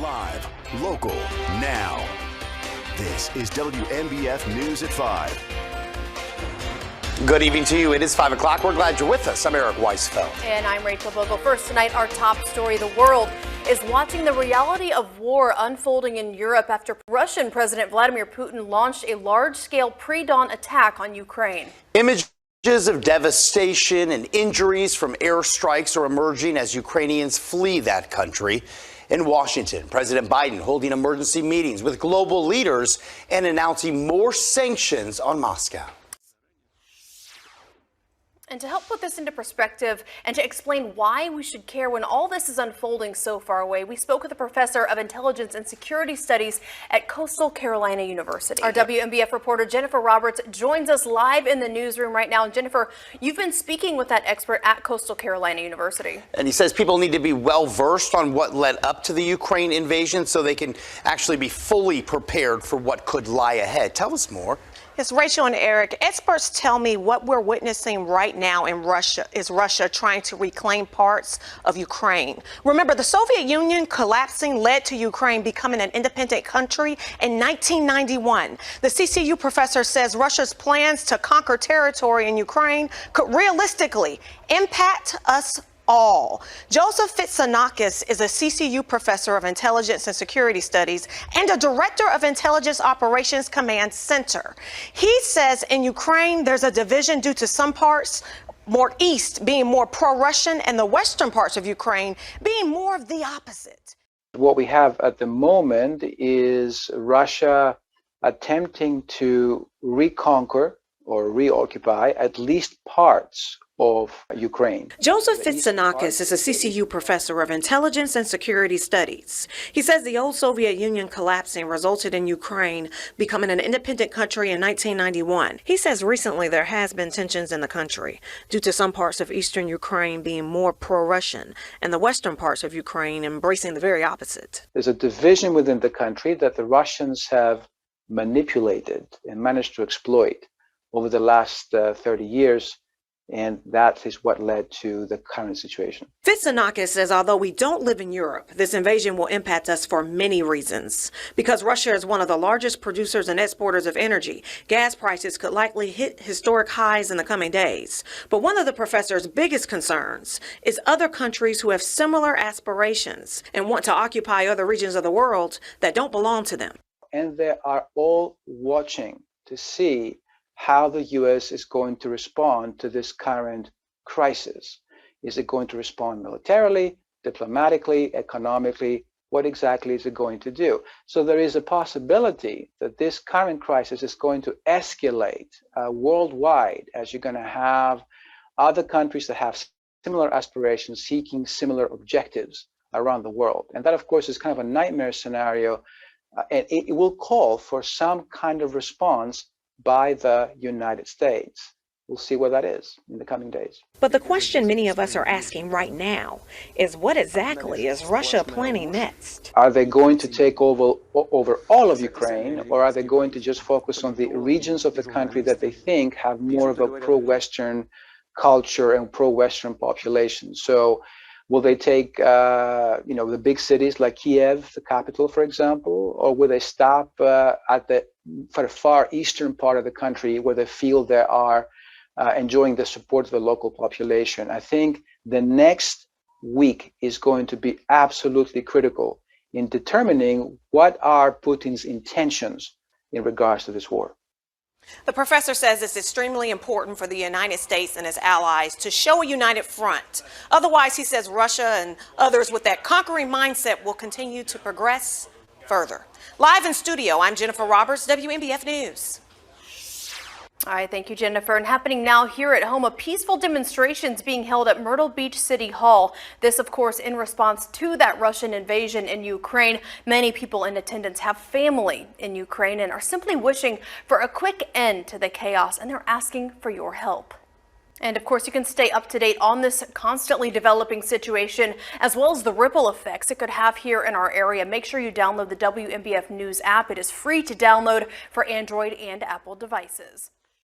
Live, local, now. This is WMBF News at 5. Good evening to you. It is 5 o'clock. We're glad you're with us. I'm Eric Weisfeld. And I'm Rachel Vogel. First tonight, our top story. The world is watching the reality of war unfolding in Europe after Russian President Vladimir Putin launched a large-scale pre-dawn attack on Ukraine. Images of devastation and injuries from airstrikes are emerging as Ukrainians flee that country. In Washington, President Biden holding emergency meetings with global leaders and announcing more sanctions on Moscow. And to help put this into perspective and to explain why we should care when all this is unfolding so far away, we spoke with a professor of intelligence and security studies at Coastal Carolina University. Our WMBF reporter Jennifer Roberts joins us live in the newsroom right now. And Jennifer, you've been speaking with that expert at Coastal Carolina University. And he says people need to be well versed on what led up to the Ukraine invasion so they can actually be fully prepared for what could lie ahead. Tell us more. Yes, Rachel and Eric, experts tell me what we're witnessing right now in Russia is Russia trying to reclaim parts of Ukraine. Remember, the Soviet Union collapsing led to Ukraine becoming an independent country in 1991. The CCU professor says Russia's plans to conquer territory in Ukraine could realistically impact us all. Joseph Fitsanakis is a CCU professor of intelligence and security studies and a director of Intelligence Operations Command Center. He says in Ukraine, there's a division due to some parts more east being more pro-Russian and the western parts of Ukraine being more of the opposite. What we have at the moment is Russia attempting to reconquer or reoccupy at least parts of Ukraine. Joseph Fitsanakis is a CCU professor of intelligence and security studies. He says the old Soviet Union collapsing resulted in Ukraine becoming an independent country in 1991. He says recently there has been tensions in the country due to some parts of eastern Ukraine being more pro-Russian and the western parts of Ukraine embracing the very opposite. There's a division within the country that the Russians have manipulated and managed to exploit over the last 30 years. And that is what led to the current situation. Fitsanakis says although we don't live in Europe, this invasion will impact us for many reasons. Because Russia is one of the largest producers and exporters of energy, gas prices could likely hit historic highs in the coming days. But one of the professor's biggest concerns is other countries who have similar aspirations and want to occupy other regions of the world that don't belong to them. And they are all watching to see how the U.S. is going to respond to this current crisis. Is it going to respond militarily, diplomatically, economically? What exactly is it going to do? So there is a possibility that this current crisis is going to escalate worldwide, as you're going to have other countries that have similar aspirations seeking similar objectives around the world. And that, of course, is kind of a nightmare scenario. And it will call for some kind of response by the United States. We'll see what that is in the coming days. But the question many of us are asking right now is what exactly is Russia planning next? Are they going to take over all of Ukraine, or are they going to just focus on the regions of the country that they think have more of a pro-Western culture and pro-Western population? So will they take, the big cities like Kiev, the capital, for example, or will they stop at the far eastern part of the country where they feel they are enjoying the support of the local population? I think the next week is going to be absolutely critical in determining what are Putin's intentions in regards to this war. The professor says it's extremely important for the United States and its allies to show a united front. Otherwise, he says Russia and others with that conquering mindset will continue to progress further. Live in studio, I'm Jennifer Roberts, WMBF News. All right, thank you, Jennifer. And happening now here at home, a peaceful demonstration is being held at Myrtle Beach City Hall. This, of course, in response to that Russian invasion in Ukraine. Many people in attendance have family in Ukraine and are simply wishing for a quick end to the chaos, and they're asking for your help. And of course, you can stay up to date on this constantly developing situation, as well as the ripple effects it could have here in our area. Make sure you download the WMBF News app. It is free to download for Android and Apple devices.